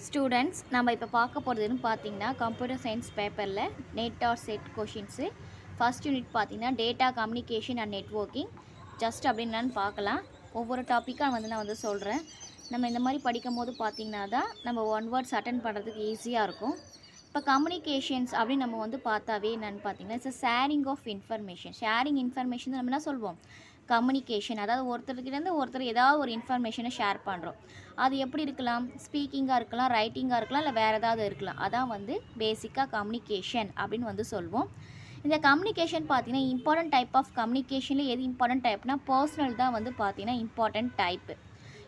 Students நம்ம இப்போ பார்க்க போகிறதுன்னு பார்த்தீங்கன்னா கம்ப்யூட்டர் சயின்ஸ் பேப்பரில் NET or SET questions first unit பார்த்தீங்கன்னா data communication and networking just அப்படின்னான்னு பார்க்கலாம். ஒவ்வொரு டாப்பிக்காக நான் வந்து சொல்கிறேன். நம்ம இந்த மாதிரி படிக்கும் போது பார்த்திங்கன்னா தான் நம்ம ஒன் வேர்ட்ஸ் அட்டன் பண்ணுறதுக்கு ஈஸியாக இருக்கும். இப்போ கம்யூனிகேஷன்ஸ் அப்படின்னு நம்ம வந்து பார்த்தாவே என்னென்னு பார்த்தீங்கன்னா it's sharing of information. Sharing information நம்ம என்ன சொல்வோம், கம்யூனிகேஷன். அதாவது ஒருத்தர்கிட்டேருந்து ஒருத்தர் ஏதாவது ஒரு இன்ஃபர்மேஷனை ஷேர் பண்ணுறோம். அது எப்படி இருக்கலாம், ஸ்பீக்கிங்காக இருக்கலாம், ரைட்டிங்காக இருக்கலாம், இல்லை வேறு ஏதாவது இருக்கலாம். அதான் வந்து பேசிக்காக கம்யூனிகேஷன் அப்படின்னு வந்து சொல்வோம். இந்த கம்யூனிகேஷன் பார்த்தீங்கன்னா இம்பார்ட்டன்ட் டைப் ஆஃப் கம்யூனிகேஷனில் எது இம்பார்ட்டன்ட் டைப்னா பர்சனல் தான் வந்து பார்த்தீங்கன்னா இம்பார்ட்டன்ட் டைப்பு.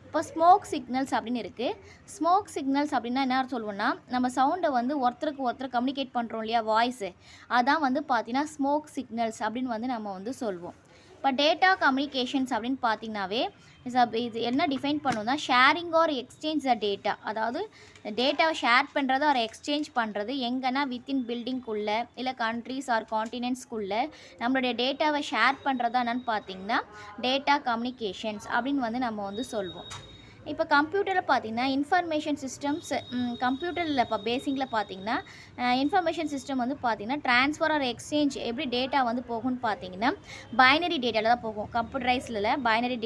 இப்போ ஸ்மோக் சிக்னல்ஸ் அப்படின்னு இருக்குது. ஸ்மோக் சிக்னல்ஸ் அப்படின்னா என்ன சொல்லுவோம்னா நம்ம சவுண்டை வந்து ஒருத்தருக்கு ஒருத்தர் கம்யூனிகேட் பண்ணுறோம் இல்லையா, வாய்ஸு, அதான் வந்து பார்த்தீங்கன்னா ஸ்மோக் சிக்னல்ஸ் அப்படின்னு வந்து நம்ம வந்து சொல்வோம். இப்போ டேட்டா கம்யூனிகேஷன்ஸ் அப்படின்னு பார்த்தீங்கன்னாவே இது என்ன டிஃபைன் பண்ணுவோம்னா sharing R exchange the data. அதாவது டேட்டாவை ஷேர் பண்ணுறது ஆர் எக்ஸ்சேஞ்ச் பண்ணுறது எங்கன்னா வித்தின் பில்டிங்குள்ளே இல்லை கண்ட்ரீஸ் ஆர் காண்டினென்ட்ஸ்குள்ளே நம்மளுடைய டேட்டாவை ஷேர் பண்ணுறதா என்னன்னு பார்த்தீங்கன்னா டேட்டா கம்யூனிகேஷன்ஸ் அப்படின்னு வந்து நம்ம வந்து சொல்வோம். இப்போ கம்ப்யூட்டரில் பார்த்திங்கன்னா இன்ஃபர்மேஷன் சிஸ்டம்ஸ், கம்ப்யூட்டரில் இப்போ பேசிக்கில் பார்த்திங்கன்னா இன்ஃபர்மேஷன் சிஸ்டம் வந்து பார்த்திங்கன்னா ட்ரான்ஸ்ஃபர் ஆர் எக்ஸ்சேஞ்ச் எப்படி டேட்டா வந்து போகும்னு பார்த்திங்கன்னா பைனரி டேட்டாவில் தான் போகும். கம்ப்யூட்டரைஸில் பைனரி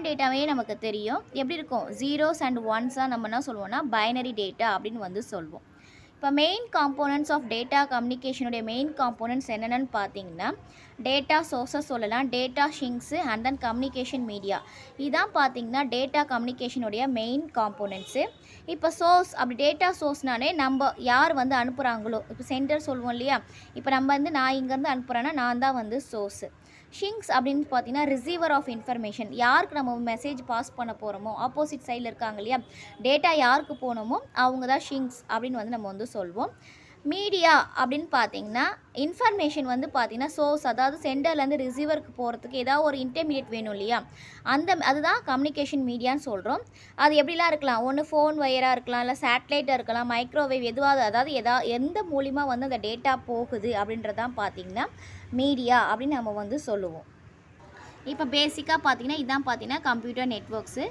டேட்டாவே நமக்கு தெரியும் எப்படி இருக்கும், ஜீரோஸ் அண்ட் ஒன்ஸாக நம்ம என்ன சொல்லுவோம்னா பைனரி டேட்டா அப்படின்னு வந்து சொல்வோம். இப்போ மெயின் காம்போனன்ட்ஸ் ஆஃப் டேட்டா கம்யூனிகேஷனுடைய மெயின் காம்போனன்ட்ஸ் என்னென்னு பார்த்தீங்கன்னா டேட்டா சோர்ஸஸ் சொல்லலாம், data sinks and then communication media. இதான் பார்த்தீங்கன்னா டேட்டா கம்யூனிகேஷனுடைய மெயின் காம்போனன்ட்ஸு. இப்போ சோர்ஸ் அப்படி டேட்டா சோர்ஸ்னாலே நம்ம யார் வந்து அனுப்புகிறாங்களோ, இப்போ சென்டர் சொல்லுவோம் இல்லையா, இப்போ நம்ம வந்து நான் இங்கேருந்து அனுப்புகிறேன்னா நான் தான் வந்து சோர்ஸு. ஷிங்க்ஸ் அப்படின்னு பார்த்தீங்கன்னா ரிசீவர் ஆஃப் இன்ஃபர்மேஷன். யாருக்கு நம்ம மெசேஜ் பாஸ் பண்ண போகிறோமோ ஆப்போசிட் சைடில் இருக்காங்க இல்லையா, டேட்டா யாருக்கு போகணுமோ அவங்க தான் ஷிங்க்ஸ் அப்படின்னு வந்து நம்ம வந்து சொல்வோம். மீடியா அப்படின்னு பார்த்தீங்கன்னா இன்ஃபர்மேஷன் வந்து பார்த்திங்கன்னா சோர்ஸ், அதாவது சென்டர்லேருந்து ரிசீவருக்கு போகிறதுக்கு ஏதாவது ஒரு இன்டர்மீடியட் வேணும் இல்லையா, அதுதான் கம்யூனிகேஷன் மீடியான்னு சொல்கிறோம். அது எப்படிலாம் இருக்கலாம், ஒன்று ஃபோன் வயராக இருக்கலாம், இல்லை சேட்டலைட்டாக இருக்கலாம், மைக்ரோவேவ் எதுவாக, அதாவது எந்த மூலிமா வந்து அந்த டேட்டா போகுது அப்படின்றதான் பார்த்திங்கன்னா மீடியா அப்படின்னு நம்ம வந்து சொல்லுவோம். இப்போ பேசிக்காக பார்த்திங்கன்னா இதான் பார்த்திங்கன்னா கம்ப்யூட்டர் நெட்வொர்க்ஸு.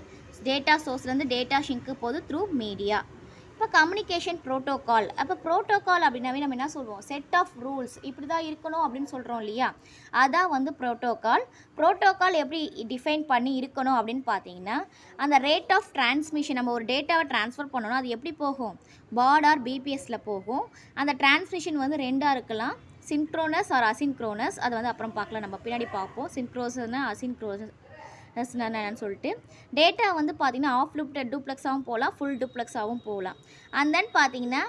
டேட்டா சோர்ஸ்லேருந்து டேட்டா ஷிங்க்கு போகுது த்ரூ மீடியா. இப்போ கம்யூனிகேஷன் ப்ரோட்டோகால். அப்போ ப்ரோட்டோகால் அப்படின்னாவே நம்ம என்ன சொல்வோம், செட் ஆஃப் ரூல்ஸ் இப்படி தான் இருக்கணும் அப்படின்னு சொல்கிறோம் இல்லையா, அதான் வந்து ப்ரோட்டோகால் எப்படி டிஃபைன் பண்ணி இருக்கணும் அப்படின்னு பார்த்தீங்கன்னா அந்த ரேட் ஆஃப் டிரான்ஸ்மிஷன், நம்ம ஒரு டேட்டாவை ட்ரான்ஸ்ஃபர் பண்ணணும், அது எப்படி போகும், பாட் ஆர் பிபிஎஸ்சில் போகும். அந்த டிரான்ஸ்மிஷன் வந்து ரெண்டாக இருக்கலாம், சின்க்ரோனஸ் ஆர் அசின்க்ரோனஸ். அது வந்து அப்புறம் பார்க்கலாம், நம்ம பின்னாடி பார்ப்போம் சின்க்ரோனஸ்னா அசின்க்ரோனஸ் என்னன்னு சொல்லிட்டு. டேட்டா வந்து பார்த்திங்கன்னா ஆஃப் டூப்ளெக்ஸாகவும் போகலாம், ஃபுல் டூப்ளெக்ஸாகவும் போகலாம். அண்ட் தென் பார்த்திங்கன்னா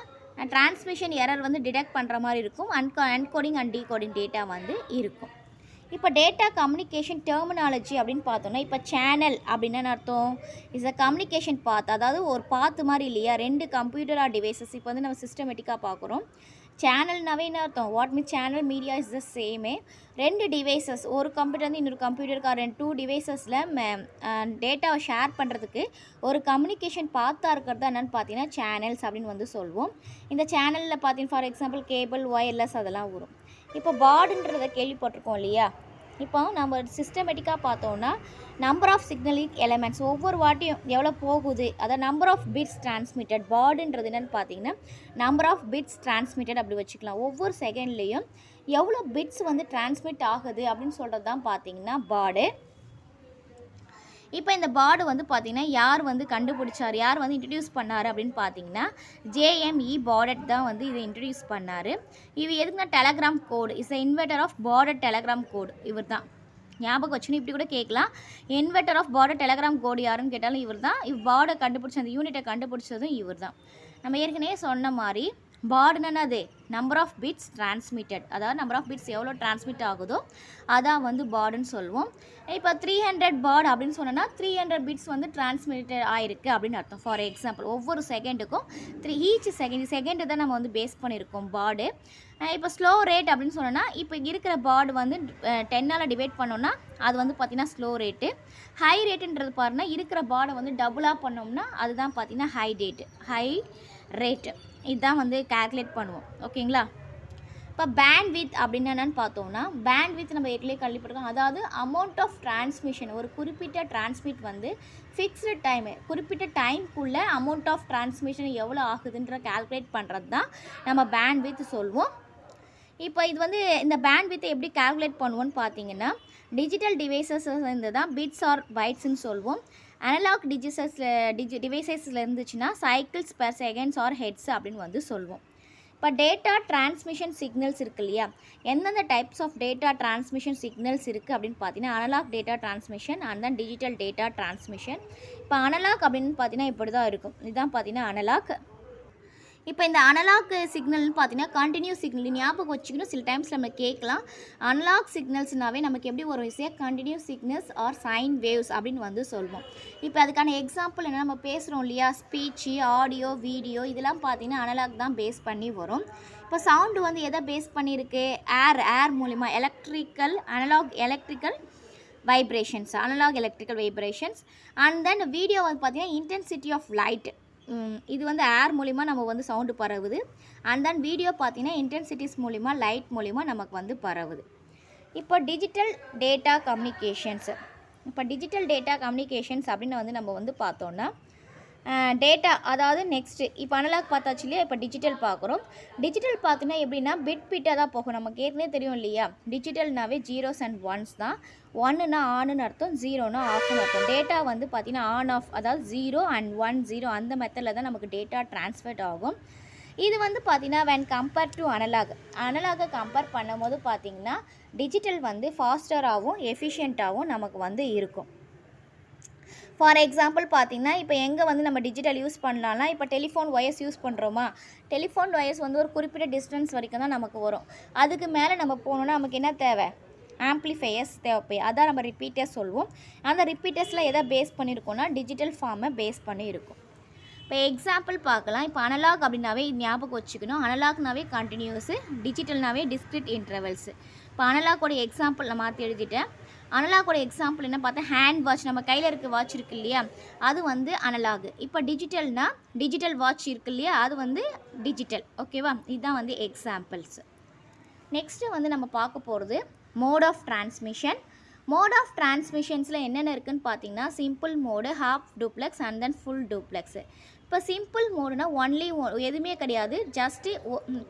டிரான்ஸ்மிஷன் எரர் வந்து டிடெக்ட் பண்ணுற மாதிரி இருக்கும், என்கோடிங் அண்ட் டீகோடிங் டேட்டா வந்து இருக்கும். இப்போ டேட்டா கம்யூனிகேஷன் டெர்மினாலஜி அப்படின்னு பார்த்தோன்னா இப்போ சேனல் அப்படின்னு அர்த்தம் இஸ் அ கம்யூனிகேஷன் பாத். அதாவது ஒரு பாத்து மாதிரி இல்லையா, ரெண்டு கம்ப்யூட்டர் ஆர் டிவைசஸ் இப்போ வந்து நம்ம சிஸ்டமேட்டிக்காக பார்க்குறோம். சேனல்னாவே என்ன அர்த்தம், what mean channel media is the same. ரெண்டு டிவைசஸ், ஒரு கம்ப்யூட்டர் வந்து இன்னொரு கம்ப்யூட்டருக்கு டூ டிவைசஸில் டேட்டாவை ஷேர் பண்ணுறதுக்கு ஒரு கம்யூனிகேஷன் பாத்தாக இருக்கிறது என்னென்னு பார்த்தீங்கன்னா சேனல்ஸ் அப்படின்னு வந்து சொல்வோம். இந்த சேனலில் பார்த்தீங்கன்னா ஃபார் எக்ஸாம்பிள் கேபிள், ஒயர்லெஸ் அதெல்லாம் வரும். இப்போ பாடுன்றதை கேள்விப்பட்டிருக்கோம் இல்லையா, இப்போ நம்ம சிஸ்டமேட்டிக்காக பார்த்தோன்னா நம்பர் ஆஃப் சிக்னலிங் எலமெண்ட்ஸ் ஒவ்வொரு வாட்டியும் எவ்வளோ போகுது, அதாவது நம்பர் ஆஃப் பிட்ஸ் டிரான்ஸ்மிட்டட். பாடுன்றது என்னென்னு பார்த்தீங்கன்னா நம்பர் ஆஃப் பிட்ஸ் டிரான்ஸ்மிட்டட் அப்படி வச்சுக்கலாம். ஒவ்வொரு செகண்ட்லேயும் எவ்வளோ பிட்ஸ் வந்து டிரான்ஸ்மிட் ஆகுது அப்படின்னு சொல்கிறது தான் பார்த்தீங்கன்னா பாடு. இப்போ இந்த பாடு வந்து பார்த்திங்கன்னா யார் வந்து கண்டுபிடிச்சார், யார் வந்து இன்ட்ரடியூஸ் பண்ணார் அப்படின்னு பார்த்தீங்கன்னா ஜேஎம்இ பாடட் தான் வந்து இதை இன்ட்ரடியூஸ் பண்ணார். இது எதுக்குன்னா telegram code is inventor of Baudot telegram code. இவர் தான் ஞாபகம் வச்சுன்னு இப்படி கூட கேட்கலாம், inventor of Baudot telegram code யாருன்னு கேட்டாலும் இவர் தான். பாடை கண்டுபிடிச்ச அந்த யூனிட்டை கண்டுபிடிச்சதும் இவர் தான். நம்ம ஏற்கனவே சொன்ன மாதிரி பாடுன்னா அது நம்பர் ஆஃப் பிட்ஸ் டிரான்ஸ்மிட்டட், அதாவது நம்பர் ஆஃப் பிட்ஸ் எவ்வளோ டிரான்ஸ்மிட் ஆகுதோ அதான் வந்து பாடுன்னு சொல்லுவோம். இப்போ 300 பாட் அப்படின்னு சொன்னோன்னா 300 பிட்ஸ் வந்து டிரான்ஸ்மிட்டட் ஆகிருக்கு அப்படின்னு அர்த்தம். ஃபார் எக்ஸாம்பிள் ஒவ்வொரு செகண்டுக்கும் ஈச் செகண்டு தான் நம்ம வந்து பேஸ் பண்ணியிருக்கோம் பாடு. இப்போ ஸ்லோ ரேட் அப்படின்னு சொன்னோன்னா இப்போ இருக்கிற பாடு வந்து 10ஆல் டிவைட் பண்ணோன்னா அது வந்து பார்த்திங்கன்னா ஸ்லோ ரேட்டு. ஹை ரேட்டுன்றது பாருன்னா இருக்கிற பாடை வந்து டபுளாக பண்ணோம்னா அதுதான் பார்த்திங்கன்னா ஹை ரேட்டு. இதுதான் வந்து கால்குலேட் பண்ணுவோம், ஓகேங்களா. இப்போ பேண்ட்வித் அப்படின்னா என்னென்னு பார்த்தோம்னா, பேண்ட்வித் நம்ம ஏற்கனவே கேள்விப்பட்டிருக்கோம். அதாவது அமௌண்ட் ஆஃப் டிரான்ஸ்மிஷன், ஒரு குறிப்பிட்ட டிரான்ஸ்மிட் வந்து ஃபிக்ஸ்டு டைமு, குறிப்பிட்ட டைம்க்குள்ளே அமௌண்ட் ஆஃப் டிரான்ஸ்மிஷன் எவ்வளோ ஆகுதுன்ற கால்குலேட் பண்ணுறது தான் நம்ம பேண்ட்வித் சொல்வோம். இப்போ இது வந்து இந்த பேண்ட்வித்தை எப்படி கால்குலேட் பண்ணுவோன்னு பார்த்தீங்கன்னா, டிஜிட்டல் டிவைசஸ் இருந்து தான் பிட்ஸ் ஆர் பைட்ஸ்ன்னு சொல்வோம். அனலாக் டிவைசஸில் இருந்துச்சுன்னா cycles per seconds or hertz அப்படின்னு வந்து சொல்வோம். இப்போ டேட்டா டிரான்ஸ்மிஷன் சிக்னல்ஸ் இருக்குது இல்லையா, எந்தெந்த types of data transmission signals இருக்குது அப்படின்னு பார்த்தீங்கன்னா, analog data transmission and then digital data transmission. இப்போ அனலாக் அப்படின்னு பார்த்தீங்கன்னா இப்படி தான் இருக்கும். இதுதான் பார்த்தீங்கன்னா அனலாக். இப்போ இந்த அனலாக் சிக்னல்னு பார்த்தீங்கன்னா கண்டினியூஸ் சிக்னல் ஞாபகம் வச்சுக்கணும். சில டைம்ஸ் நம்ம கேட்கலாம், அனலாக் சிக்னல்ஸ்னாவே நமக்கு எப்படி ஒரு விஷயம் continuous signals or sine waves அப்படின்னு வந்து சொல்வோம். இப்போ அதுக்கான எக்ஸாம்பிள் என்ன, நம்ம பேசுகிறோம் இல்லையா, ஸ்பீச்சு, ஆடியோ, வீடியோ, இதெல்லாம் பார்த்தீங்கன்னா அனலாக் தான் பேஸ் பண்ணி வரும். இப்போ சவுண்டு வந்து எதை பேஸ் பண்ணியிருக்கு, ஏர் மூலிமா analog electrical vibrations and then video வந்து பார்த்தீங்கன்னா இன்டென்சிட்டி ஆஃப் லைட், இது வந்து ஏர் மூலிமா நம்ம வந்து சவுண்டு பரவுது. அண்ட் தென் வீடியோ பார்த்தீங்கன்னா இன்டென்சிட்டிஸ் மூலிமா லைட் மூலிமா நமக்கு வந்து பரவுது. இப்போ டிஜிட்டல் டேட்டா கம்யூனிகேஷன்ஸ் அப்படின்னு வந்து நம்ம வந்து பார்த்தோன்னா, டேட்டா அதாவது நெக்ஸ்ட்டு இப்போ அனலாக் பார்த்தாச்சு இல்லையா, இப்போ டிஜிட்டல் பார்க்குறோம். டிஜிட்டல் பார்த்தீங்கன்னா எப்படின்னா பிட்டாக தான் போகும். நமக்கு ஏற்கனவே தெரியும் இல்லையா, டிஜிட்டல்னாவே ஜீரோஸ் அண்ட் ஒன்ஸ் தான். ஒன்றுனா ஆனுன்னு அர்த்தம், ஜீரோனா ஆஃப்னு அர்த்தம். டேட்டா வந்து பார்த்திங்கன்னா ஆன் ஆஃப், அதாவது 0 and 1 0 அந்த மெத்தடில் தான் நமக்கு டேட்டா ட்ரான்ஸ்ஃபர் ஆகும். இது வந்து பார்த்திங்கன்னா when கம்பேர் டு அனலாகை கம்பேர் பண்ணும்போது பார்த்திங்கன்னா டிஜிட்டல் வந்து ஃபாஸ்டராகவும் எஃபிஷியண்ட்டாகவும் நமக்கு வந்து இருக்கும். ஃபார் எக்ஸாம்பிள் பார்த்திங்கன்னா இப்போ எங்கே வந்து நம்ம டிஜிட்டல் யூஸ் பண்ணலாம்னா, இப்போ டெலிஃபோன் ஒயர்ஸ் யூஸ் பண்ணுறோமா, டெலிஃபோன் ஒயர்ஸ் வந்து ஒரு குறிப்பிட்ட டிஸ்டன்ஸ் வரைக்கும் தான் நமக்கு வரும். அதுக்கு மேலே நம்ம போகணுன்னா நமக்கு என்ன தேவை, ஆம்ப்ளிஃபையர்ஸ் தேவைப்படும். அதான் நம்ம ரிப்பீட்டர்ஸ் சொல்வோம். அந்த ரிப்பீட்டர்ஸில் எதை பேஸ் பண்ணியிருக்கோன்னா டிஜிட்டல் ஃபார்மை பேஸ் பண்ணி இருக்கும். இப்போ எக்ஸாம்பிள் பார்க்கலாம். இப்போ அனலாக் அப்படின்னாவே ஞாபகம் வச்சுக்கணும், அனலாக்னாவே கண்டினியூஸு, டிஜிட்டல்னாவே டிஸ்க்ரிட் இன்டர்வல்ஸு. இப்போ அனலாக்கோட எக்ஸாம்பிள் நான் மாற்றி எழுதிட்டேன். அனலாகோட எக்ஸாம்பிள் என்ன பார்த்தா, ஹேண்ட் வாட்ச், நம்ம கையில் இருக்க வாட்ச் இருக்குது இல்லையா, அது வந்து அனலாக். இப்போ டிஜிட்டல் வாட்ச் இருக்குது இல்லையா, அது வந்து டிஜிட்டல். ஓகேவா, இதுதான் வந்து எக்ஸாம்பிள்ஸ். நெக்ஸ்ட்டு வந்து நம்ம பார்க்க போகிறது மோட் ஆஃப் டிரான்ஸ்மிஷன்ஸில் என்னென்ன இருக்குதுன்னு பார்த்தீங்கன்னா, simple mode, half duplex and then full duplex. இப்போ சிம்பிள் மோடுனா ஒன்லி எதுவுமே கிடையாது, ஜஸ்ட்டு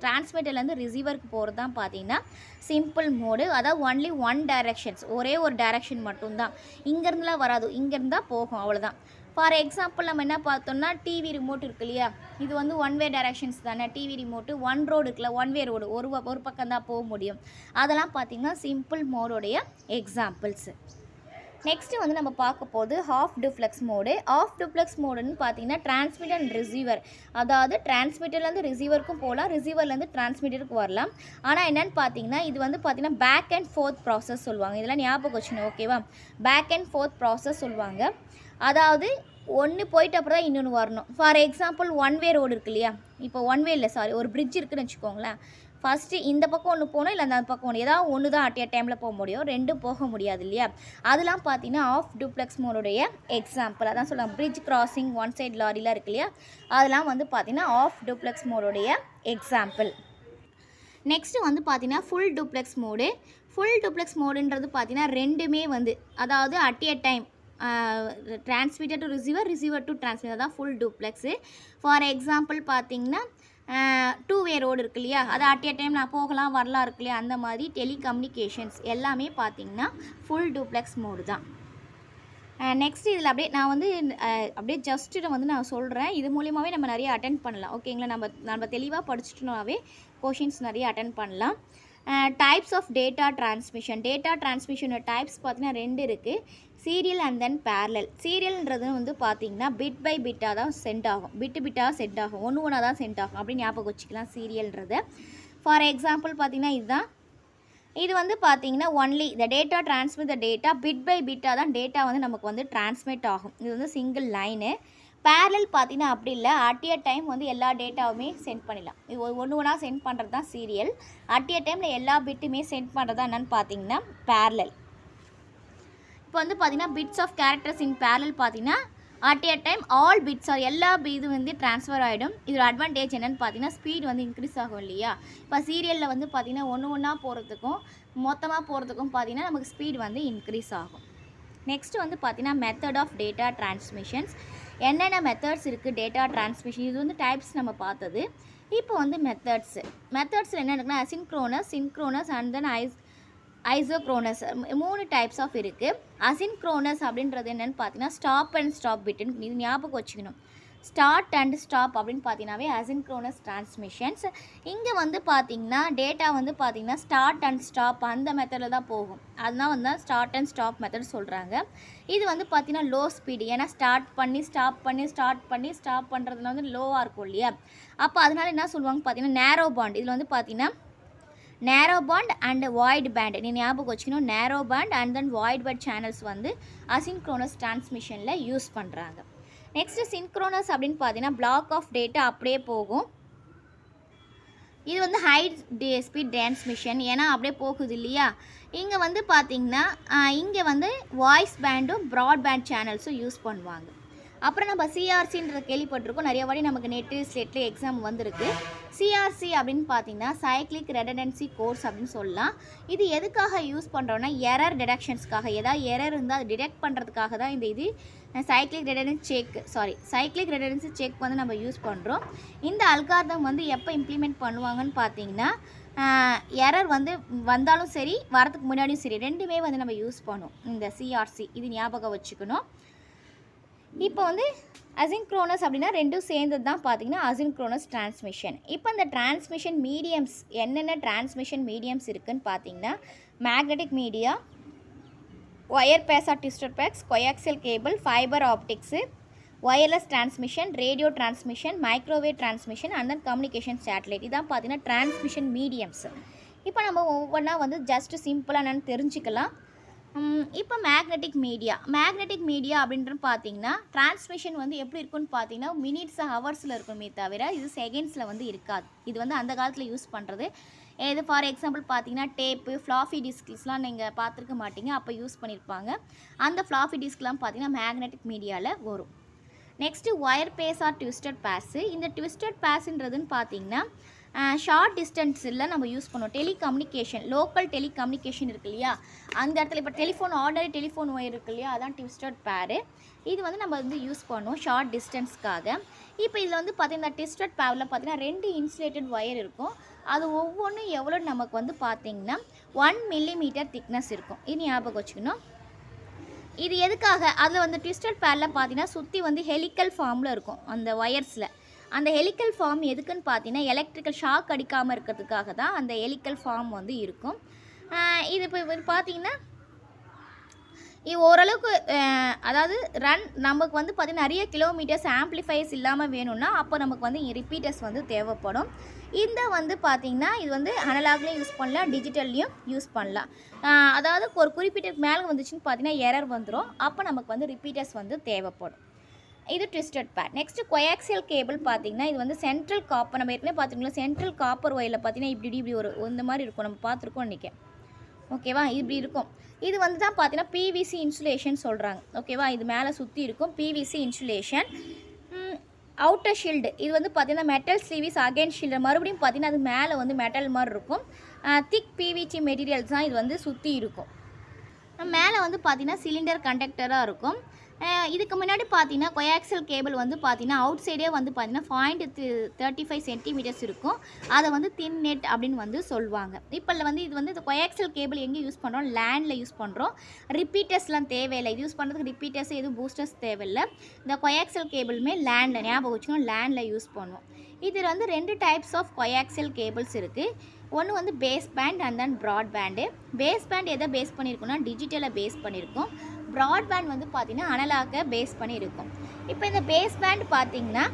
டிரான்ஸ்மிட்டர்லேருந்து ரிசீவருக்கு போகிறது தான் பார்த்தீங்கன்னா சிம்பிள் மோடு. அதாவது ஒன்லி ஒன் டைரக்ஷன்ஸ், ஒரே ஒரு டைரக்ஷன் மட்டும்தான், இங்கேருந்துலாம் வராது, இங்கேருந்து தான் போகும், அவ்வளோதான். ஃபார் எக்ஸாம்பிள் நம்ம என்ன பார்த்தோம்னா, டிவி ரிமோட் இருக்கு இல்லையா, இது வந்து ஒன் வே டைரக்ஷன்ஸ் தானே. டிவி ரிமோட்டு ஒன் ரோடு இருக்குல்ல, ஒன் வே ரோடு, ஒரு பக்கம் தான் போக முடியும். அதெல்லாம் பார்த்திங்கன்னா சிம்பிள் மோடோடைய எக்ஸாம்பிள்ஸு. நெக்ஸ்ட்டு வந்து நம்ம பார்க்க போது ஹாஃப் டூப்ளெக்ஸ் மோடுன்னு பார்த்தீங்கன்னா டிரான்ஸ்மிட்டர் அண்ட் ரிசீவர், அதாவது டிரான்ஸ்மிட்டர்லேருந்து ரிசீவருக்கும் போகலாம், ரிசீவர்லேருந்து டிரான்ஸ்மிட்டருக்கு வரலாம். ஆனால் என்னென்னு பார்த்தீங்கன்னா இது வந்து பார்த்தீங்கன்னா பேக் அண்ட் ஃபோர்த் ப்ராசஸ் சொல்லுவாங்க. இதெல்லாம் ஞாபகம் வச்சுக்கணும். ஓகேவா, பேக் அண்ட் ஃபோர்த் ப்ராசஸ் சொல்லுவாங்க. அதாவது ஒன்று போயிட்டு அப்புறம் தான் இன்னொன்று வரணும். For example one way road இருக்கு இல்லையா, இப்போ ஒன் வே இல்லை, ஒரு பிரிட்ஜ் இருக்குதுன்னு வச்சுக்கோங்களேன். ஃபஸ்ட்டு இந்த பக்கம் ஒன்று போகணும், இல்லை அந்த பக்கம் ஒன்று, ஏதாவது ஒன்று தான் அட் டைமில் போக முடியும், ரெண்டும் போக முடியாது இல்லையா. அதெல்லாம் பார்த்தீங்கன்னா ஆஃப் டூப்ளெக்ஸ் மோடுடைய எக்ஸாம்பிள். அதான் சொல்லுவாங்க பிரிட்ஜ் கிராசிங், ஒன் சைட் லாரிலாம் இருக்கு இல்லையா, அதெல்லாம் வந்து பார்த்தீங்கன்னா ஆஃப் டூப்ளெக்ஸ் மோடுடைய எக்ஸாம்பிள். நெக்ஸ்ட்டு வந்து பார்த்தீங்கன்னா ஃபுல் டூப்ளெக்ஸ் மோடுன்றது பார்த்தீங்கன்னா ரெண்டுமே வந்து, அதாவது at a time transmitter to receiver to transmitter தான் ஃபுல் டூப்ளெக்ஸு. ஃபார் எக்ஸாம்பிள் பார்த்தீங்கன்னா டூ வே ரோடு இருக்கு இல்லையா, அது அட் எ டைம் நான் போகலாம் வரலாம் இருக்கு இல்லையா, அந்த மாதிரி டெலிகம்யூனிகேஷன்ஸ் எல்லாமே பார்த்திங்கன்னா ஃபுல் டூப்ளெக்ஸ் மோடு தான். நெக்ஸ்ட் இதில் அப்படியே நான் வந்து அப்படியே ஜஸ்ட்டு வந்து நான் சொல்கிறேன், இது மூலியமாகவே நம்ம நிறைய அட்டென்ட் பண்ணலாம். ஓகேங்களா, நம்ம தெளிவாக படிச்சுட்டோம்னாவே கொஷின்ஸ் நிறைய அட்டென்ட் பண்ணலாம். டைப்ஸ் ஆஃப் டேட்டா டிரான்ஸ்மிஷனோட டைப்ஸ் பார்த்தீங்கன்னா ரெண்டு இருக்குது, சீரியல் அண்ட் தென் பேரலல். சீரியல்ன்றது வந்து பார்த்திங்கன்னா பிட் பை பிட்டாக தான் சென்ட் ஆகும், பிட்டாக சென்ட் ஆகும், ஒன்று தான் சென்ட் ஆகும், அப்படின்னு ஞாபகம் வச்சுக்கலாம் சீரியல்ன்றது. ஃபார் எக்ஸாம்பிள் பார்த்திங்கன்னா இதுதான், இது வந்து பார்த்திங்கன்னா only the data transmit the data bit by பிட்டாக தான் டேட்டா வந்து நமக்கு வந்து டிரான்ஸ்மிட் ஆகும். இது வந்து சிங்கிள் லைனு. பேரலல் பார்த்திங்கன்னா அப்படி இல்லை, அட் எ டைம் வந்து எல்லா டேட்டாவுமே சென்ட் பண்ணிடலாம். இது ஒன்று சென்ட் பண்ணுறது தான் சீரியல், அட் எ டைமில் எல்லா பிட்டுமே சென்ட் பண்ணுறது தான் என்னென்னு பார்த்தீங்கன்னா பேரலல். இப்போ வந்து பார்த்திங்கன்னா bits of characters in parallel பார்த்திங்கன்னா at a time all bits எல்லா இது வந்து ட்ரான்ஸ்ஃபர் ஆகிடும். இதோட அட்வான்டேஜ் என்னென்னு பார்த்தீங்கன்னா ஸ்பீட் வந்து இன்க்ரீஸ் ஆகும் இல்லையா. இப்போ சீரியலில் வந்து பார்த்திங்கன்னா ஒன்றா போகிறதுக்கும் மொத்தமாக போகிறதுக்கும் பார்த்திங்கன்னா நமக்கு ஸ்பீட் வந்து இன்க்ரீஸ் ஆகும். நெக்ஸ்ட் வந்து பார்த்திங்கன்னா மெத்தட் ஆஃப் டேட்டா டிரான்ஸ்மிஷன்ஸ். என்னென்ன மெத்தட்ஸ் இருக்குது டேட்டா டிரான்ஸ்மிஷன், இது வந்து டைப்ஸ் நம்ம பார்த்தது. இப்போ வந்து மெத்தட்ஸில் என்ன இருக்குன்னா asynchronous, synchronous and then isochronous 3 types of இருக்குது. அசின்க்ரோனஸ் அப்படின்றது என்னென்னு பார்த்தீங்கன்னா ஸ்டாப் அண்ட் ஸ்டாப் பிட்டுன்னு இது ஞாபகம் வச்சுக்கணும். ஸ்டார்ட் அண்ட் ஸ்டாப் அப்படின்னு பார்த்தீங்கன்னாவே அசின்க்ரோனஸ் டிரான்ஸ்மிஷன்ஸ். இங்கே வந்து பார்த்திங்கன்னா டேட்டா வந்து பார்த்திங்கன்னா ஸ்டார்ட் அண்ட் ஸ்டாப் அந்த மெத்தடில் தான் போகும். அதுதான் வந்து ஸ்டார்ட் அண்ட் ஸ்டாப் மெத்தட் சொல்கிறாங்க. இது வந்து பார்த்திங்கன்னா லோ ஸ்பீடு, ஏன்னா ஸ்டார்ட் பண்ணி ஸ்டாப் பண்ணுறதுல வந்து லோவாக இருக்கும் இல்லையா. அப்போ அதனால் என்ன சொல்லுவாங்க பார்த்தீங்கன்னா நேரோ பாண்ட். இதில் வந்து பார்த்திங்கன்னா நேரோ பாண்ட் அண்ட் வாய்ட் பேண்ட் நீ ஞாபகம் வச்சுக்கணும். Narrow band and then wide band channels வந்து அசின்க்ரோனஸ் டிரான்ஸ்மிஷனில் யூஸ் பண்ணுறாங்க. நெக்ஸ்ட்டு சின்க்ரோனஸ் அப்படின்னு பார்த்தீங்கன்னா பிளாக் ஆஃப் டேட்டா அப்படியே போகும். இது வந்து ஹை ஸ்பீட் டிரான்ஸ்மிஷன், ஏன்னா அப்படியே போகுது இல்லையா. இங்கே வந்து பார்த்திங்கன்னா இங்கே வந்து வாய்ஸ் பேண்டும் ப்ராட்பேண்ட் சேனல்ஸும் யூஸ் பண்ணுவாங்க. அப்புறம் நம்ம சிஆர்சின்ற கேள்விப்பட்டிருக்கோம், நிறைய வாட்டி நமக்கு நெட்டு ஸ்டேட்டில் எக்ஸாம் வந்திருக்கு. சிஆர்சி அப்படின்னு பார்த்தீங்கன்னா சைக்ளிக் ரெடண்டன்சி கோர்ஸ் அப்படின்னு சொல்லலாம். இது எதுக்காக யூஸ் பண்ணுறோன்னா எரர் டிடெக்ஷன்ஸ்க்காக, ஏதாவது எரர் இருந்தால் அதை டிடெக்ட் பண்ணுறதுக்காக தான் இது சைக்ளிக் ரெடண்டன்சி செக் வந்து நம்ம யூஸ் பண்ணுறோம். இந்த அல்காரிதம் வந்து எப்போ இம்ப்ளிமெண்ட் பண்ணுவாங்கன்னு பார்த்தீங்கன்னா எரர் வந்து வந்தாலும் சரி வரதுக்கு முன்னாடியும் சரி ரெண்டுமே வந்து நம்ம யூஸ் பண்ணுவோம் இந்த சிஆர்சி. இது ஞாபகம் வச்சுக்கணும். இப்போ வந்து அசின்க்ரோனஸ் அப்படின்னா ரெண்டும் சேர்ந்தது தான் பார்த்தீங்கன்னா அசின்க்ரோனஸ் டிரான்ஸ்மிஷன். இப்போ இந்த டிரான்ஸ்மிஷன் மீடியம்ஸ் என்னென்ன டிரான்ஸ்மிஷன் மீடியம்ஸ் இருக்குதுன்னு பார்த்தீங்கன்னா magnetic media, wire base or twisted pairs, coaxial cable, fibre optics, wireless transmission, radio transmission, microwave transmission and then communication satellite. இதான் பார்த்தீங்கன்னா டிரான்ஸ்மிஷன் மீடியம்ஸ். இப்போ நம்ம ஒவ்வொன்றா வந்து ஜஸ்ட் சிம்பிளாக என்னென்னு தெரிஞ்சுக்கலாம். இப்போ மேக்னெட்டிக் மீடியா அப்படின்றது பார்த்தீங்கன்னா டிரான்ஸ்மிஷன் வந்து எப்படி இருக்குன்னு பார்த்தீங்கன்னா மினிட்ஸ் ஹவர்ஸில் இருக்குமே தவிர இது செகண்ட்ஸில் வந்து இருக்காது. இது வந்து அந்த காலத்தில் யூஸ் பண்ணுறது. இது ஃபார் எக்ஸாம்பிள் பார்த்தீங்கன்னா டேப்பு, ஃப்ளாஃபி டிஸ்க்ஸ்லாம் நீங்கள் பார்த்துருக்க மாட்டீங்க, அப்போ யூஸ் பண்ணியிருப்பாங்க. அந்த ஃப்ளாஃபி டிஸ்க்லாம் பார்த்தீங்கன்னா மேக்னெட்டிக் மீடியாவில் வரும். Next wire base or twisted pair. இந்த ட்விஸ்டட் பேஸுன்றதுன்னு பார்த்தீங்கன்னா ஷார்ட் டிஸ்டன்ஸில் நம்ம யூஸ் பண்ணுவோம். டெலிகம்யூனிகேஷன், லோக்கல் டெலிகம்யூனிகேஷன் இருக்கு இல்லையா, அந்த இடத்துல இப்போ ஆர்டினரி டெலிஃபோன் ஒயர் இருக்கு இல்லையா, அதான் ட்விஸ்டட் பேரு. இது வந்து நம்ம வந்து யூஸ் பண்ணுவோம் ஷார்ட் டிஸ்டன்ஸ்க்காக. இப்போ இதில் வந்து பார்த்திங்கன்னா ட்விஸ்டட் பேரில் பார்த்திங்கன்னா 2 இன்சுலேட்டட் ஒயர் இருக்கும். அது ஒவ்வொன்றும் எவ்வளோ நமக்கு வந்து பார்த்திங்கன்னா 1 மில்லிமீட்டர் திக்னஸ் இருக்கும். இது ஞாபகம் வச்சுக்கணும். இது எதுக்காக, அதில் வந்து ட்விஸ்டட் பேரில் பார்த்திங்கன்னா சுற்றி வந்து ஹெலிக்கல் ஃபார்மில் இருக்கும் அந்த ஒயர்ஸில். அந்த ஹெலிக்கல் ஃபார்ம் எதுக்குன்னு பார்த்தீங்கன்னா எலக்ட்ரிக்கல் ஷாக் அடிக்காமல் இருக்கிறதுக்காக தான் அந்த ஹெலிக்கல் ஃபார்ம் வந்து இருக்கும். இது இப்போ பார்த்தீங்கன்னா இது ஓரளவுக்கு அதாவது நமக்கு வந்து பார்த்திங்கன்னா நிறைய கிலோமீட்டர்ஸ் ஆம்ப்ளிஃபைஸ் இல்லாமல் வேணும்னா அப்போ நமக்கு வந்து ரிப்பீட்டர்ஸ் வந்து தேவைப்படும். இந்த வந்து பார்த்திங்கன்னா இது வந்து அனலாக்லேயும் யூஸ் பண்ணலாம், டிஜிட்டல்லையும் யூஸ் பண்ணலாம். அதாவது ஒரு குறிப்பிட்ட மேலே வந்துச்சுன்னு பார்த்தீங்கன்னா எரர் வந்துடும், அப்போ நமக்கு வந்து ரிப்பீட்டர்ஸ் வந்து தேவைப்படும். இது ட்விஸ்டட் பேர். நெக்ஸ்ட்டு கோயாக்சியல் கேபிள் பார்த்தீங்கன்னா இது வந்து சென்ட்ரல் காப்பர், நம்ம ஏற்கனவே பார்த்துருக்கோம். சென்ட்ரல் காப்பர் ஒயரில் பார்த்தீங்கன்னா இப்படி ஒரு இந்த மாதிரி இருக்கும், நம்ம பார்த்துருக்கோம் நினைக்கிறேன். ஓகேவா, இப்படி இருக்கும். இது வந்து தான் பார்த்தீங்கன்னா பிவிசி இன்சுலேஷன் சொல்கிறாங்க. ஓகேவா, இது மேலே சுற்றி இருக்கும் பிவிசி இன்சுலேஷன். அவுட்டர் ஷீல்டு இது வந்து பார்த்திங்கன்னா மெட்டல் ஸ்லீவிஸ் அகைன் ஷீல்டு, மறுபடியும் பார்த்திங்கன்னா அது மேலே வந்து மெட்டல் மாதிரி இருக்கும். திக் பிவிசி மெட்டீரியல்ஸ் தான் இது வந்து சுற்றி இருக்கும். மேலே வந்து பார்த்திங்கன்னா சிலிண்டர் கண்டக்டராக இருக்கும். இதுக்கு முன்னாடி பார்த்தீங்கன்னா கோயாக்சியல் கேபிள் வந்து பார்த்தீங்கன்னா அவுட் சைடே வந்து பார்த்தீங்கன்னா 0.35 சென்டிமீட்டர்ஸ் இருக்கும். அதை வந்து தின் நெட் அப்படின்னு வந்து சொல்லுவாங்க. இப்போ வந்து இது வந்து இந்த கோயாக்சியல் கேபிள் எங்கே யூஸ் பண்ணுறோம், லேண்டில் யூஸ் பண்ணுறோம். ரிப்பீட்டர்ஸ்லாம் தேவையில்லை, இது யூஸ் பண்ணுறதுக்கு ரிப்பீட்டர்ஸ் எதுவும் பூஸ்டர்ஸ் தேவையில்லை. இந்த கோயாக்சியல் கேபிளுமே லேண்டில் ஞாபகம் வச்சுக்கணும், லேண்டில் யூஸ் பண்ணுவோம். இதில் வந்து 2 டைப்ஸ் ஆஃப் கோயாக்சியல் கேபிள்ஸ் இருக்குது. ஒன்று வந்து base band and then broad band. Base band எதை பேஸ் பண்ணியிருக்கோம்னா டிஜிட்டலை பேஸ் பண்ணியிருக்கோம். ப்ராட்பேண்ட் வந்து பார்த்திங்கன்னா அனலாக பேஸ் பண்ணி இருக்கும். இப்போ இந்த பேஸ் பேண்ட் பார்த்திங்கன்னா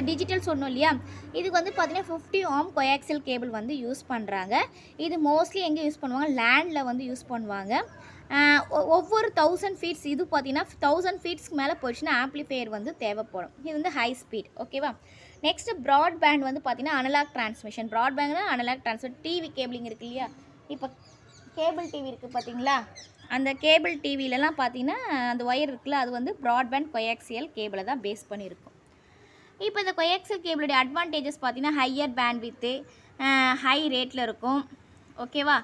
டிஜிட்டல் சொன்னோம் இல்லையா, இதுக்கு வந்து பார்த்திங்கன்னா 50 ohm கோயாக்சியல் கேபிள் வந்து யூஸ் பண்ணுறாங்க. இது மோஸ்ட்லி எங்கே யூஸ் பண்ணுவாங்க, லேண்டில் வந்து யூஸ் பண்ணுவாங்க. ஒவ்வொரு 1000 ஃபீட்ஸ் இது பார்த்திங்கன்னா 1000 ஃபீட்ஸ்க்கு மேலே போயிடுச்சுன்னா ஆம்ப்ளிஃபையர் வந்து தேவைப்படும். இது வந்து ஹை ஸ்பீட். ஓகேவா. நெக்ஸ்ட்டு ப்ராட்பேண்ட் வந்து பார்த்திங்கன்னா அனலாக் டிரான்ஸ்மிஷன். ப்ராட்பேண்ட்னா அனலாக் டிரான்ஸ்மிஷன். டிவி கேபிளிங் இருக்குது இல்லையா, இப்போ கேபிள் டிவி இருக்குது பார்த்தீங்களா, அந்த கேபிள் டிவிலலாம் பார்த்தீங்கன்னா அந்த ஒயர் இருக்குல்ல அது வந்து ப்ராட்பேண்ட் கோஆக்சியல் கேபிளை தான் பேஸ் பண்ணியிருக்கும். இப்போ இந்த கோஆக்சியல் கேபிளுடைய அட்வான்டேஜஸ் பார்த்தீங்கன்னா ஹையர் பேண்ட்வித்து, ஹை ரேட்டில் இருக்கும். ஓகேவா,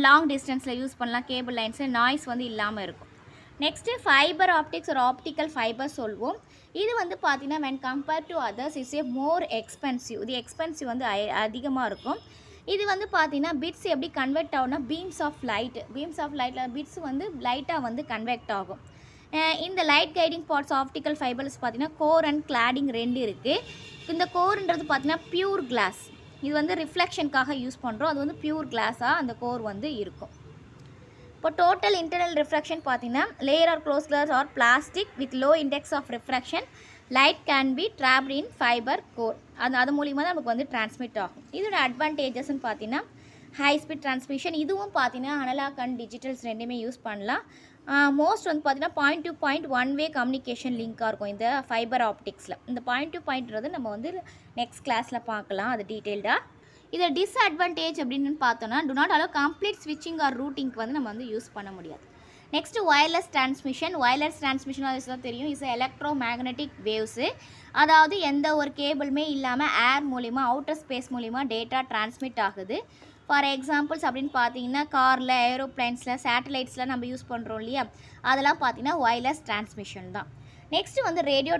லாங் டிஸ்டன்ஸில் யூஸ் பண்ணலாம். கேபிள் லைன்ஸில் நாய்ஸ் வந்து இல்லாமல் இருக்கும். நெக்ஸ்ட்டு ஃபைபர் ஆப்டிக்ஸ் ஒரு ஆப்டிக்கல் ஃபைபர் சொல்வோம். இது வந்து பார்த்தீங்கன்னா when compared to others is a more expensive. இது எக்ஸ்பென்சிவ் வந்து அதிகமாக இருக்கும். இது வந்து பார்த்தீங்கன்னா பிட்ஸ் எப்படி கன்வெர்ட் ஆகும்னா பீம்ஸ் ஆஃப் லைட்டில் பிட்ஸ் வந்து லைட்டாக வந்து கன்வெர்ட் ஆகும். இந்த light guiding parts optical fibres பார்த்தீங்கன்னா கோர் அண்ட் கிளாடிங் 2 இருக்குது. இந்த கோர்ன்றது பார்த்தீங்கன்னா பியூர் கிளாஸ். இது வந்து ரிஃப்ளெக்ஷனுக்காக யூஸ் பண்ணுறோம். அது வந்து பியூர் கிளாஸாக அந்த கோர் வந்து இருக்கும். இப்போ டோட்டல் இன்டர்னல் ரிஃப்ராக்ஷன் பார்த்தீங்கன்னா layer or close glass or plastic with low index of refraction light can be trapped in fibre core. அது மூலிமா தான் நமக்கு வந்து டிரான்ஸ்மிட் ஆகும். இதோட அட்வான்டேஜஸ்ன்னு பார்த்தீங்கன்னா ஹை ஸ்பீட் டிரான்ஸ்மிஷன். இதுவும் பார்த்தீங்கன்னா அனலாக் அண்ட் டிஜிட்டல்ஸ் ரெண்டுமே யூஸ் பண்ணலாம். மோஸ்ட் வந்து பார்த்தீங்கன்னா point to point one way communication லிங்காக இருக்கும் இந்த ஃபைபர் ஆப்டிக்ஸில். இந்த பாயிண்ட் டு பாயிண்ட்றது நம்ம வந்து நெக்ஸ்ட் கிளாஸில் பார்க்கலாம் அது டீட்டெயில்டாக. இதை டிஸ்அட்வான்டேஜ் அப்படின்னு பார்த்தோன்னா டு நாட் அலோ கம்ப்ளீட் ஸ்விட்சிங் ஆர் ரூட்டிங்க்கு வந்து நம்ம வந்து யூஸ் பண்ண முடியாது. நெக்ஸ்ட்டு ஒயர்லெஸ் டிரான்ஸ்மிஷன் தான் தெரியும். Is electro magnetic waves. அதாவது எந்த ஒரு கேபிளுமே இல்லாமல் ஏர் மூலிமா அவுட்டர் ஸ்பேஸ் மூலிமா டேட்டா டிரான்ஸ்மிட் ஆகுது. ஃபார் எக்ஸாம்பிள்ஸ் அப்படின்னு பார்த்தீங்கன்னா காரில், ஏரோப்ளைன்ஸில், சேட்டலைட்ஸில் நம்ம யூஸ் பண்ணுறோம் இல்லையா, அதெல்லாம் பார்த்தீங்கன்னா ஒயர்லெஸ் டிரான்ஸ்மிஷன் தான். நெக்ஸ்ட்டு வந்து ரேடியோ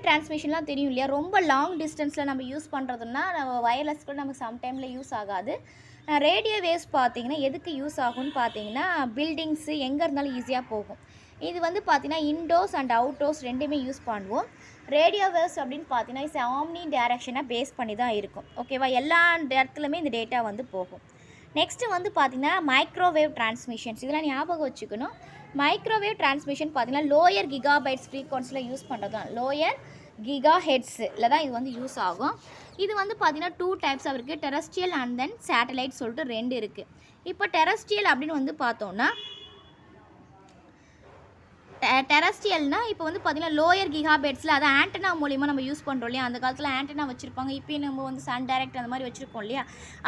டிரான்ஸ்மிஷன்லாம் தெரியும் இல்லையா, ரொம்ப லாங் டிஸ்டன்ஸில் நம்ம யூஸ் பண்ணுறதுன்னா ஒயர்லெஸ் கூட நமக்கு சம்டைமில் யூஸ் ஆகாது. ரேடியோ வேவ்ஸ் பார்த்திங்கன்னா எதுக்கு யூஸ் ஆகும்னு பார்த்தீங்கன்னா பில்டிங்ஸு எங்கே இருந்தாலும் ஈஸியாக போகும். இது வந்து பார்த்திங்கன்னா இன்டோர்ஸ் அண்ட் அவுட்டோர்ஸ் ரெண்டுமே யூஸ் பண்ணுவோம். ரேடியோ வேவ்ஸ் அப்படின்னு பார்த்தீங்கன்னா இட்ஸ் ஆம்னி டைரக்ஷனை பேஸ் பண்ணி தான் இருக்கும். ஓகேவா, எல்லா இடத்துலையுமே இந்த டேட்டா வந்து போகும். நெக்ஸ்ட்டு வந்து பார்த்திங்கன்னா மைக்ரோவேவ் டிரான்ஸ்மிஷன்ஸ். இதெல்லாம் ஞாபகம் வச்சுக்கணும். மைக்ரோவேவ் டிரான்ஸ்மிஷன் பார்த்தீங்கன்னா லோயர் கிகாபைட்ஸ் ஃப்ரீக்வன்சியில் யூஸ் பண்ணுறது தான். லோயர் கிகா ஹெட்ஸில் தான் இது வந்து யூஸ் ஆகும். இது வந்து பார்த்திங்கன்னா 2 டைப்ஸாக இருக்குது. டெரஸ்ட்ரியல் அண்ட் தென் சேட்டலைட் சொல்லிட்டு 2 இருக்குது. இப்போ டெரஸ்ட்ரியல் அப்படின்னு வந்து பார்த்தோன்னா டெரஸ்ட்ரியல்னால் இப்போ வந்து பார்த்திங்கன்னா லோயர் கிகாபைட்ஸில் அதை ஆண்டனா மூலிமா நம்ம யூஸ் பண்ணுறோம் இல்லையா. அந்த காலத்தில் ஆண்டனா வச்சுருப்பாங்க. இப்போயும் நம்ம வந்து சன் டைரக்ட் அந்த மாதிரி வச்சுருக்கோம் இல்லையா,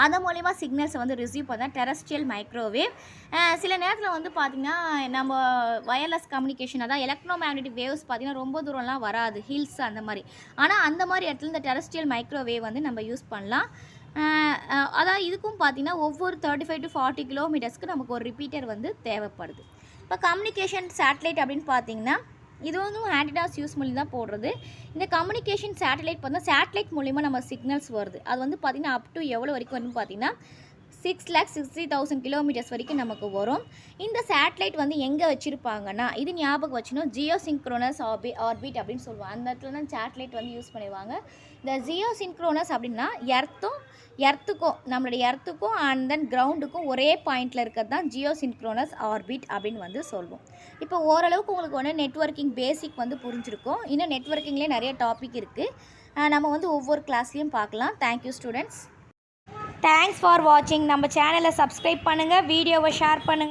அது மூலிமா சிக்னல்ஸை வந்து ரிசீவ் பண்ணால் டெரஸ்ட்ரியல் மைக்ரோவேவ். சில நேரத்தில் வந்து பார்த்திங்கன்னா நம்ம வயர்லெஸ் கம்யூனிகேஷன் அதான் எலக்ட்ரோ மேக்னெட்டிக் வேவ்ஸ் பார்த்திங்கன்னா ரொம்ப தூரம்லாம் வராது, ஹில்ஸ் அந்த மாதிரி. ஆனால் அந்த மாதிரி இடத்துல இந்த டெரஸ்ட்ரியல் மைக்ரோவேவ் வந்து நம்ம யூஸ் பண்ணலாம். அதான் இதுக்கும் பார்த்திங்கன்னா ஒவ்வொரு 35 to 40 கிலோமீட்டர்ஸ்க்கு நமக்கு ஒரு ரிப்பீட்டர் வந்து தேவைப்படுது. இப்போ கம்யூனிகேஷன் சேட்டலைட் அப்படின்னு பார்த்தீங்கன்னா இது வந்து ஆன்டினாஸ் யூஸ் பண்ணி தான் போடுறது. இந்த கம்யூனிகேஷன் சேட்டலைட் பார்த்தா சேட்டலைட் மூலிமா நம்ம சிக்னல்ஸ் வருது. அது வந்து பார்த்திங்கன்னா அப் டு எவ்வளோ வரைக்கும் வரும்னு பார்த்தீங்கன்னா 6,60,000 கிலோமீட்டர்ஸ் வரைக்கும் நமக்கு வரும். இந்த சேட்டலைட் வந்து எங்கே வச்சுருப்பாங்கன்னா இது ஞாபகம் வச்சுக்கணும், ஜியோ சிங்க்ரோனஸ் ஆர்பிட் அப்படின்னு சொல்லுவாங்க. அந்த இடத்துல தான் சேட்டலைட் வந்து யூஸ் பண்ணுவாங்க. இந்த ஜியோ சிங்க்ரோனஸ் அப்படின்னா எர்த்துக்கும் நம்மளுடைய எர்த்துக்கும் அண்ட் தென் கிரவுண்டுக்கும் ஒரே பாயிண்டில் இருக்கிறது தான் ஜியோ சிங்க்ரோனஸ் ஆர்பிட் அப்படின்னு வந்து சொல்லுவோம். இப்போ ஓரளவுக்கு உங்களுக்கு ஒன்று நெட்வொர்க்கிங் பேசிக் வந்து புரிஞ்சிருக்கும். இன்னும் நெட்வொர்க்கிங்லேயே நிறைய டாபிக் இருக்குது. நம்ம வந்து ஒவ்வொரு கிளாஸ்லேயும் பார்க்கலாம். Thank you students. தேங்க்ஸ் ஃபார் வாட்சிங். நம்ம சேனலை சப்ஸ்கிரைப் பண்ணுங்கள், வீடியோவை ஷேர் பண்ணுங்கள்.